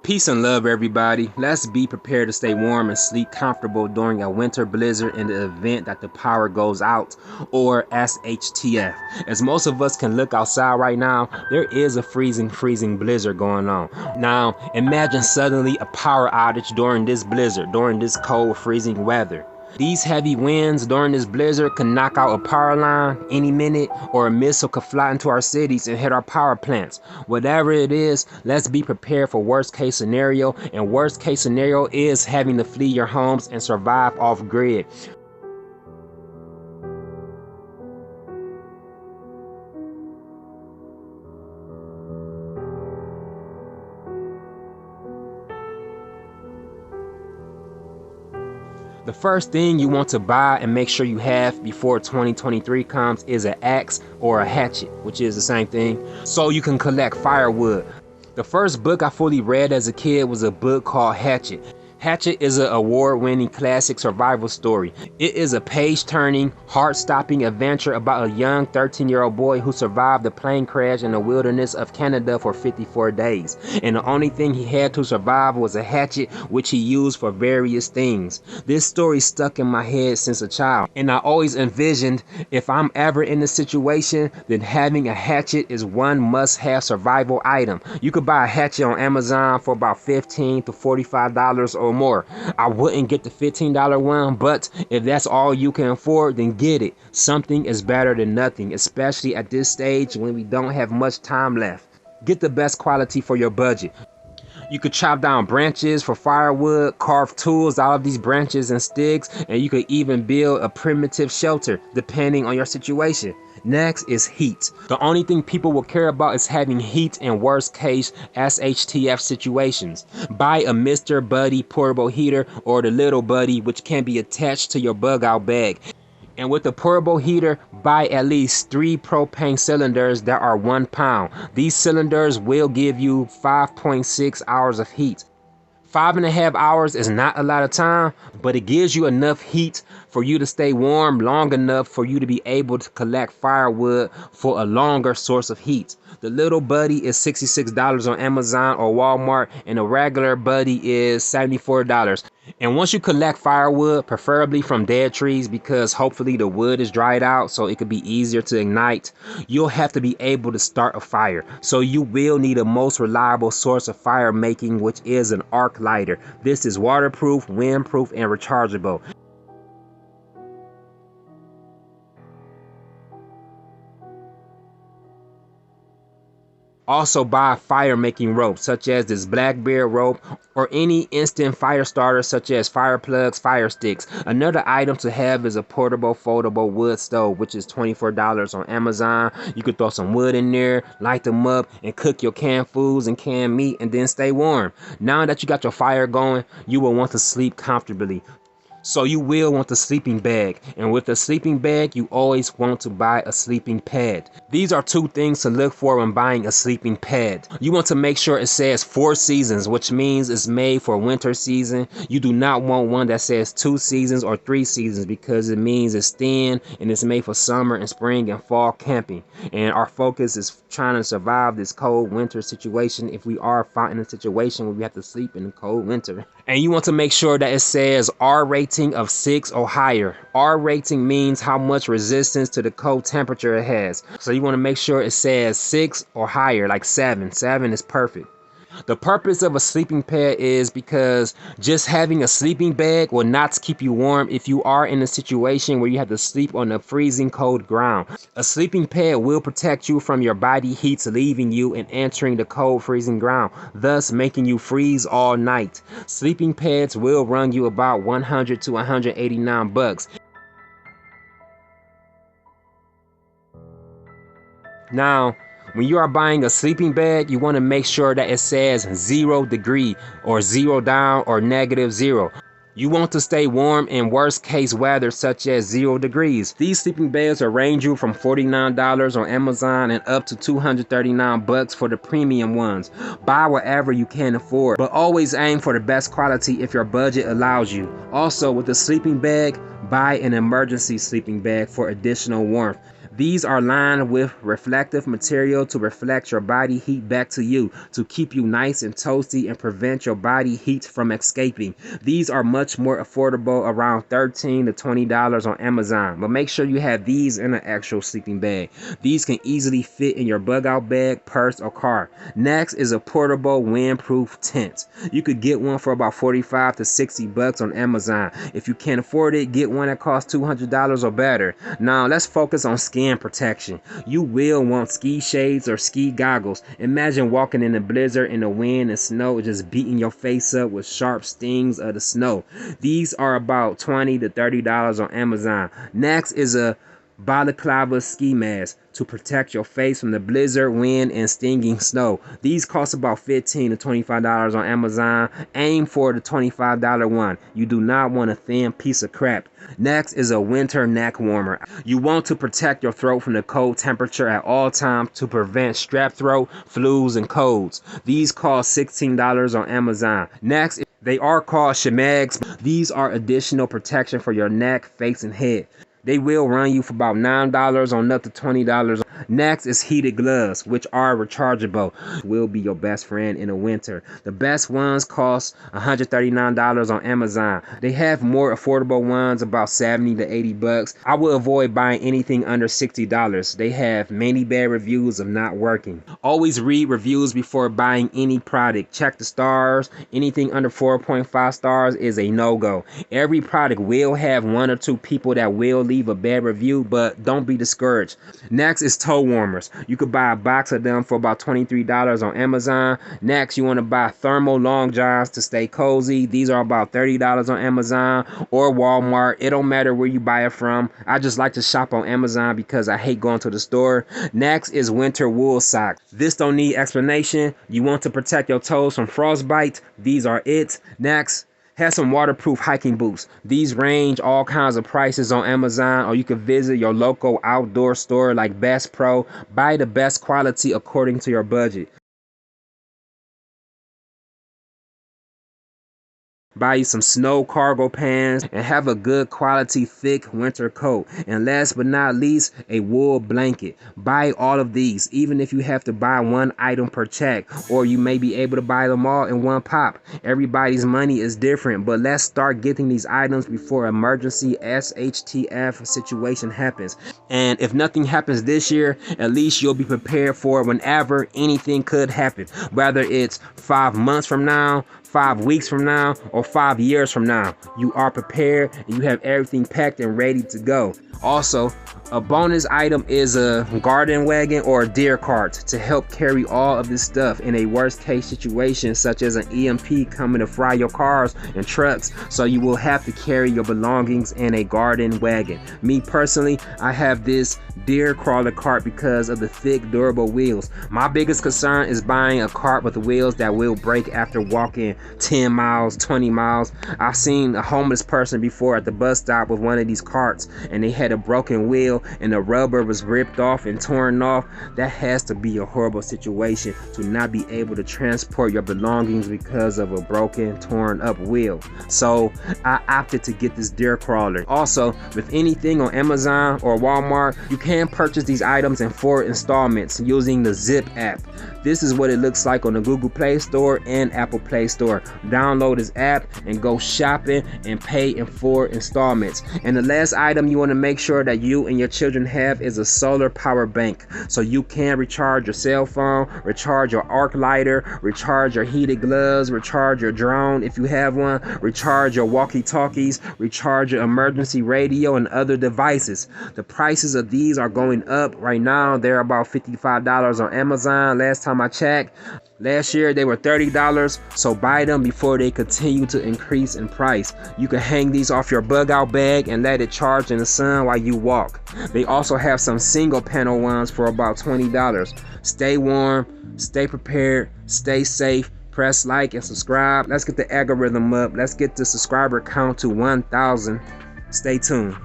Peace and love, everybody. Let's be prepared to stay warm and sleep comfortable during a winter blizzard in the event that the power goes out, or SHTF. As most of us can look outside right now, there is a freezing blizzard going on. Now, imagine suddenly a power outage during this blizzard, during this cold, freezing weather. These heavy winds during this blizzard can knock out a power line any minute, or a missile could fly into our cities and hit our power plants. Whatever it is, let's be prepared for worst case scenario, and worst case scenario is having to flee your homes and survive off grid. The first thing you want to buy and make sure you have before 2023 comes is an axe or a hatchet, which is the same thing, so you can collect firewood. The first book I fully read as a kid was a book called Hatchet. Hatchet is an award-winning classic survival story. It is a page-turning, heart-stopping adventure about a young 13-year-old boy who survived a plane crash in the wilderness of Canada for 54 days. And the only thing he had to survive was a hatchet, which he used for various things. This story stuck in my head since a child, and I always envisioned if I'm ever in a situation, then having a hatchet is one must-have survival item. You could buy a hatchet on Amazon for about $15 to $45 or more. I wouldn't get the $15 one, but if that's all you can afford, then get it. Something is better than nothing, especially at this stage when we don't have much time left. Get the best quality for your budget. You could chop down branches for firewood, carve tools out of these branches and sticks, and you could even build a primitive shelter depending on your situation. Next is heat. The only thing people will care about is having heat in worst case SHTF situations. Buy a Mr. Buddy portable heater or the Little Buddy, which can be attached to your bug out bag. And with the portable heater, buy at least 3 propane cylinders that are 1 pound. These cylinders will give you 5.6 hours of heat. 5.5 hours is not a lot of time, but it gives you enough heat for you to stay warm long enough for you to be able to collect firewood for a longer source of heat. The Little Buddy is $66 on Amazon or Walmart, and the regular Buddy is $74. And once you collect firewood, preferably from dead trees, because hopefully the wood is dried out so it could be easier to ignite, you'll have to be able to start a fire. So you will need a most reliable source of fire making, which is an arc lighter. This is waterproof, windproof, and rechargeable. Also buy fire making rope such as this Blackbeard rope or any instant fire starter such as fire plugs, fire sticks. Another item to have is a portable foldable wood stove, which is $24 on Amazon. You could throw some wood in there, light them up, and cook your canned foods and canned meat, and then stay warm. Now that you got your fire going, you will want to sleep comfortably. So you will want the sleeping bag, and with a sleeping bag you always want to buy a sleeping pad. These are 2 things to look for when buying a sleeping pad. You want to make sure it says 4 seasons, which means it's made for winter season. You do not want one that says 2 seasons or 3 seasons, because it means it's thin and it's made for summer and spring and fall camping. And our focus is trying to survive this cold winter situation if we are found in a situation where we have to sleep in the cold winter. And you want to make sure that it says R rating of 6 or higher. R rating means how much resistance to the cold temperature it has. So you want to make sure it says 6 or higher, like 7. 7 is perfect. The purpose of a sleeping pad is because just having a sleeping bag will not keep you warm if you are in a situation where you have to sleep on the freezing cold ground. A sleeping pad will protect you from your body heats leaving you and entering the cold freezing ground, thus making you freeze all night. Sleeping pads will run you about $100 to $189. Now, when you are buying a sleeping bag, you want to make sure that it says 0 degree or 0 down or -0. You want to stay warm in worst case weather such as 0 degrees. These sleeping bags will range you from $49 on Amazon and up to $239 for the premium ones. Buy whatever you can afford, but always aim for the best quality if your budget allows you. Also, with the sleeping bag, buy an emergency sleeping bag for additional warmth. These are lined with reflective material to reflect your body heat back to you, to keep you nice and toasty and prevent your body heat from escaping. These are much more affordable, around $13 to $20 on Amazon, but make sure you have these in an actual sleeping bag. These can easily fit in your bug out bag, purse, or car. Next is a portable windproof tent. You could get one for about $45 to $60 on Amazon. If you can't afford it, get one that costs $200 or better. Now let's focus on skin protection. You will want ski shades or ski goggles. Imagine walking in a blizzard in the wind and snow just beating your face up with sharp stings of the snow. These are about $20 to $30 on Amazon. Next is a balaclava ski mask to protect your face from the blizzard, wind, and stinging snow. These cost about $15 to $25 on Amazon. Aim for the $25 one. You do not want a thin piece of crap. Next is a winter neck warmer. You want to protect your throat from the cold temperature at all times to prevent strep throat, flus, and colds. These cost $16 on Amazon. Next, they are called shemags. These are additional protection for your neck, face, and head. They will run you for about $9 on up to $20. Next is heated gloves, which are rechargeable. Will be your best friend in the winter. The best ones cost $139 on Amazon. They have more affordable ones, about $70 to $80. I will avoid buying anything under $60. They have many bad reviews of not working. Always read reviews before buying any product. Check the stars. Anything under 4.5 stars is a no-go. Every product will have one or two people that will leave a bad review, but don't be discouraged. Next is toe warmers. You could buy a box of them for about $23 on Amazon. Next, you want to buy thermal long johns to stay cozy. These are about $30 on Amazon or Walmart. It don't matter where you buy it from. I just like to shop on Amazon because I hate going to the store. Next is winter wool socks. This don't need explanation. You want to protect your toes from frostbite. These are it. Next, have some waterproof hiking boots. These range all kinds of prices on Amazon, or you can visit your local outdoor store like Bass Pro. Buy the best quality according to your budget. Buy you some snow cargo pants and have a good quality thick winter coat. And last but not least, a wool blanket. Buy all of these, even if you have to buy one item per check, or you may be able to buy them all in one pop. Everybody's money is different, but let's start getting these items before emergency SHTF situation happens. And if nothing happens this year, at least you'll be prepared for whenever anything could happen, whether it's 5 months from now, 5 weeks from now, or 5 years from now. You are prepared and you have everything packed and ready to go. Also, a bonus item is a garden wagon or a deer cart to help carry all of this stuff in a worst case situation, such as an EMP coming to fry your cars and trucks. So you will have to carry your belongings in a garden wagon. Me personally, I have this deer crawler cart because of the thick, durable wheels. My biggest concern is buying a cart with wheels that will break after walking 10 miles, 20 miles. I've seen a homeless person before at the bus stop with one of these carts, and they had a broken wheel and the rubber was ripped off and torn off. That has to be a horrible situation, to not be able to transport your belongings because of a broken, torn up wheel. So I opted to get this deer crawler. Also, with anything on Amazon or Walmart, you can purchase these items in 4 installments using the Zip app. This is what it looks like on the Google Play Store and Apple Play Store. Download this app and go shopping and pay in 4 installments. And the last item you want to make sure that you and your children have is a solar power bank, so you can recharge your cell phone, recharge your arc lighter, recharge your heated gloves, recharge your drone if you have one, recharge your walkie-talkies, recharge your emergency radio and other devices. The prices of these are going up right now. They're about $55 on Amazon last time I checked. Last year they were $30, so buy them before they continue to increase in price. You can hang these off your bug out bag and let it charge in the sun while you walk. They also have some single panel ones for about $20. Stay warm, stay prepared, stay safe. Press like and subscribe. Let's get the algorithm up. Let's get the subscriber count to 1,000. Stay tuned.